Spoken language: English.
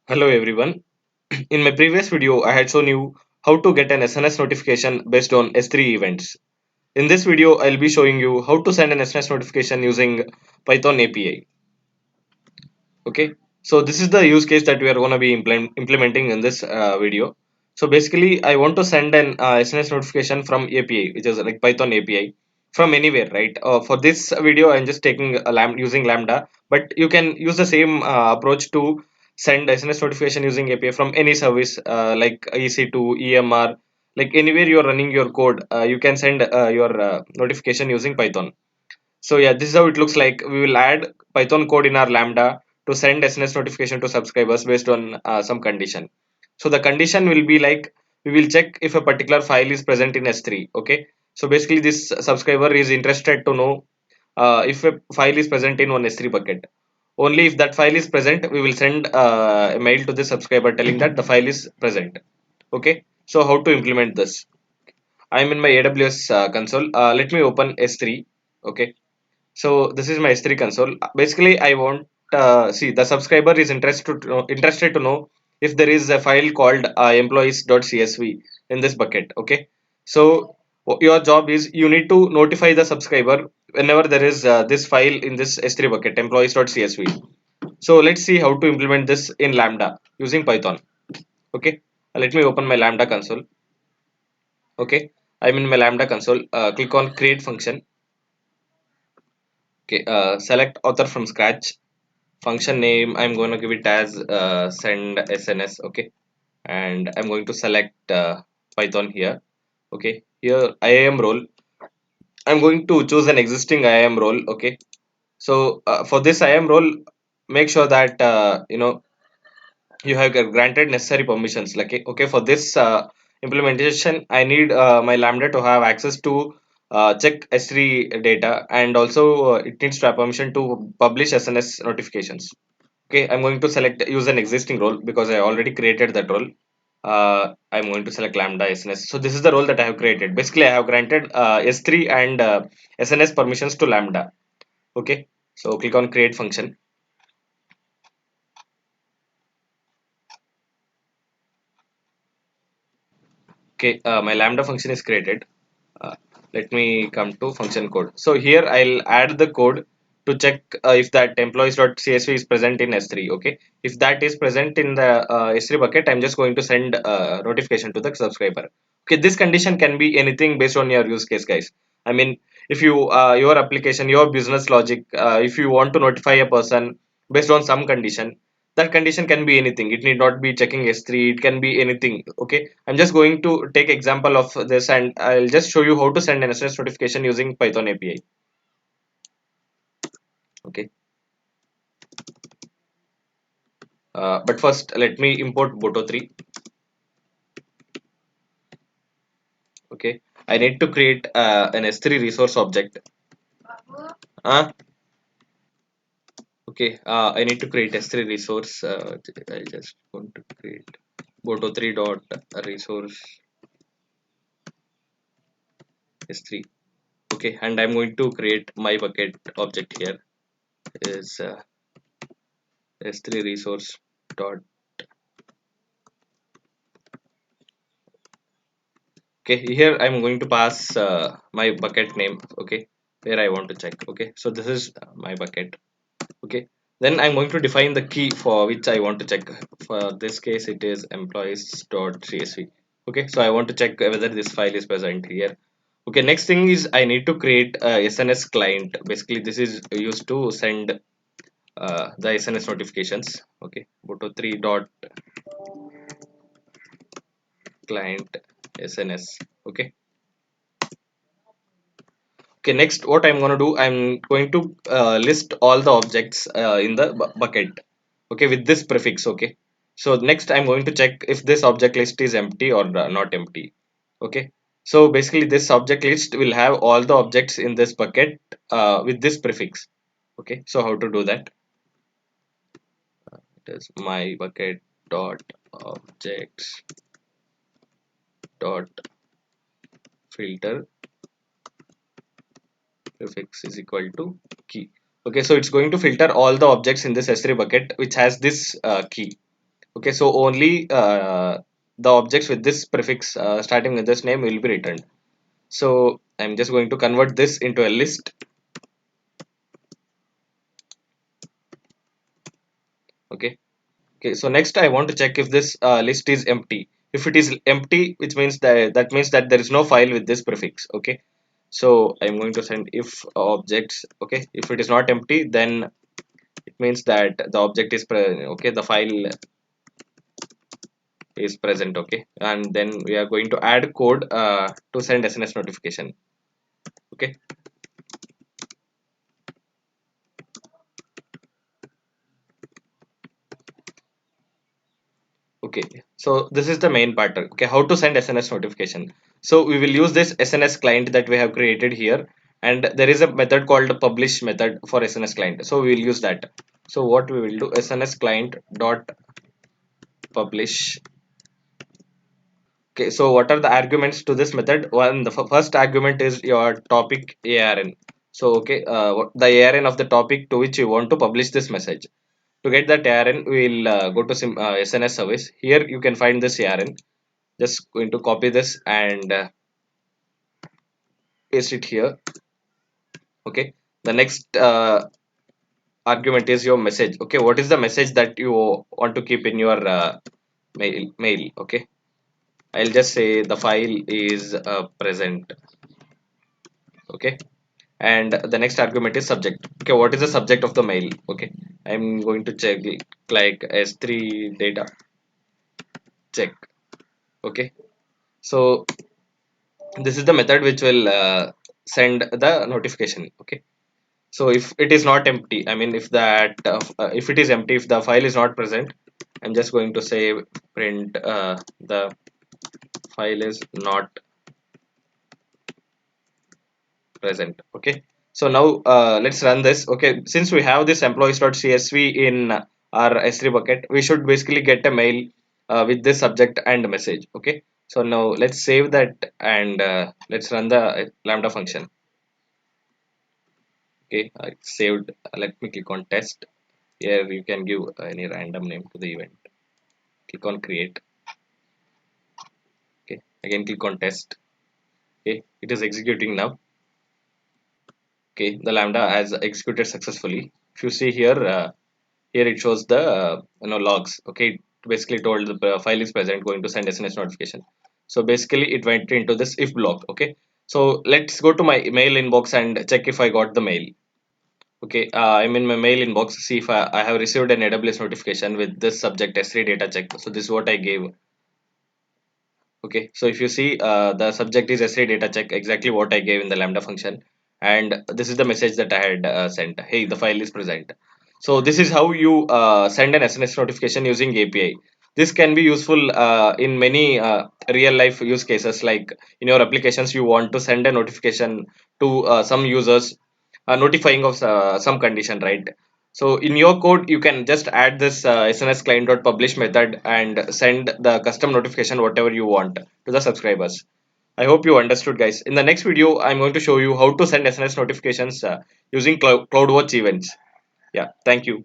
Hello everyone. In my previous video, I had shown you how to get an SNS notification based on S3 events. In this video, I'll be showing you how to send an SNS notification using Python API. Okay, so this is the use case that we are going to be implementing in this video. So basically, I want to send an SNS notification from API, which is like Python API, from anywhere, right? For this video, I'm just taking a using Lambda, but you can use the same approach to send SNS notification using API from any service like EC2, EMR, like anywhere you're running your code, you can send your notification using Python. So yeah, this is how it looks like. We will add Python code in our Lambda to send SNS notification to subscribers based on some condition. So the condition will be like we will check if a particular file is present in S3. Okay. So basically, this subscriber is interested to know if a file is present in one S3 bucket. Only if that file is present, we will send a mail to the subscriber telling that the file is present. Okay. So how to implement this? I'm in my AWS console. Let me open S3. Okay, so this is my S3 console. Basically, I want see the subscriber is interested to know if there is a file called employees.csv in this bucket. Okay, so your job is you need to notify the subscriber whenever there is this file in this S3 bucket employees.csv. So let's see how to implement this in Lambda using Python. Okay, let me open my Lambda console. Okay, I'm in my Lambda console. Click on create function. Okay, select author from scratch. Function name, I'm going to give it as send SNS. Okay, and I'm going to select Python here. Okay, here IAM role, I'm going to choose an existing IAM role. Okay, so for this IAM role, make sure that you have granted necessary permissions. Like okay, for this implementation, I need my Lambda to have access to check S3 data, and also it needs to have permission to publish SNS notifications. Okay, I'm going to select use an existing role because I already created that role. I'm going to select Lambda SNS. So this is the role that I have created. Basically, I have granted S3 and SNS permissions to Lambda. Okay, so click on create function. Okay, my Lambda function is created. Uh, Let me come to function code. So here I'll add the code to check if that employees.csv is present in S3. Okay, if that is present in the S3 bucket, I'm just going to send notification to the subscriber. Okay, this condition can be anything based on your use case, guys. I mean, if you your application, your business logic, if you want to notify a person based on some condition, that condition can be anything. It need not be checking S3. It can be anything. Okay, I'm just going to take example of this, and I'll just show you how to send an SMS notification using Python API. Okay, but first let me import Boto3. Okay, I need to create an S3 resource object. Okay, I need to create S3 resource. I just want to create Boto3 dot resource S3. Okay, and I'm going to create my bucket object here is S3 resource dot. Okay, here I'm going to pass my bucket name. Okay, where I want to check. Okay, so this is my bucket. Okay, then I'm going to define the key for which I want to check. For this case, it is employees.csv. Okay, so I want to check whether this file is present here. Okay, next thing is I need to create a SNS client. Basically, this is used to send the SNS notifications. Okay, go to 3 dot client SNS. Okay. Okay, next what I'm going to do, I'm going to list all the objects in the bucket. Okay, with this prefix. Okay, so next I'm going to check if this object list is empty or not empty. Okay, so basically this object list will have all the objects in this bucket with this prefix. Okay, so how to do that? It is my bucket dot objects dot filter prefix is equal to key. Okay, so it's going to filter all the objects in this S3 bucket which has this key. Okay, so only the objects with this prefix starting with this name will be returned. So I'm just going to convert this into a list. Okay. Okay. So next I want to check if this list is empty. If it is empty, which means that means that there is no file with this prefix. Okay. So I'm going to send if objects. Okay. If it is not empty, then it means that the object is okay. The file is present. Okay. And then we are going to add code to send SNS notification. Okay. Okay, so this is the main part. Okay, how to send SNS notification. So we will use this SNS client that we have created here, and there is a method called publish method for SNS client. So we will use that. So what we will do, SNS client dot publish. Okay, so what are the arguments to this method? One, the first argument is your topic ARN. So okay, the ARN of the topic to which you want to publish this message. To get that ARN, we will go to SNS service. Here you can find this ARN. Just going to copy this and paste it here. Okay, the next argument is your message. Okay, what is the message that you want to keep in your mail? Okay, I'll just say the file is present. Okay, and the next argument is subject. Okay, what is the subject of the mail? Okay, I'm going to check it like S3 data check. Okay, so this is the method which will send the notification. Okay, so if it is not empty, I mean if that if it is empty, if the file is not present, I'm just going to say print the file is not present. Okay, so now let's run this. Okay, since we have this employees.csv in our S3 bucket, we should basically get a mail with this subject and message. Okay, so now let's save that and let's run the lambda function. Okay, I saved. Let me click on test. Here you can give any random name to the event. Click on create. Okay, again click on test. Okay, it is executing now. Okay, the lambda has executed successfully. If you see here, here it shows the logs. Okay, it basically told the file is present, going to send SNS notification. So basically it went into this if block. Okay, so let's go to my mail inbox and check if I got the mail. Okay, I'm in my mail inbox. See if I have received an AWS notification with this subject S3 data check. So this is what I gave. Okay, so if you see, the subject is S3 data check, exactly what I gave in the Lambda function, and this is the message that I had sent. Hey, the file is present. So this is how you send an SNS notification using API. This can be useful in many real life use cases, like in your applications, you want to send a notification to some users, notifying of some condition, right? So in your code, you can just add this SNS client.publish method and send the custom notification whatever you want to the subscribers. I hope you understood, guys. In the next video, I'm going to show you how to send SNS notifications using CloudWatch events. Yeah, thank you.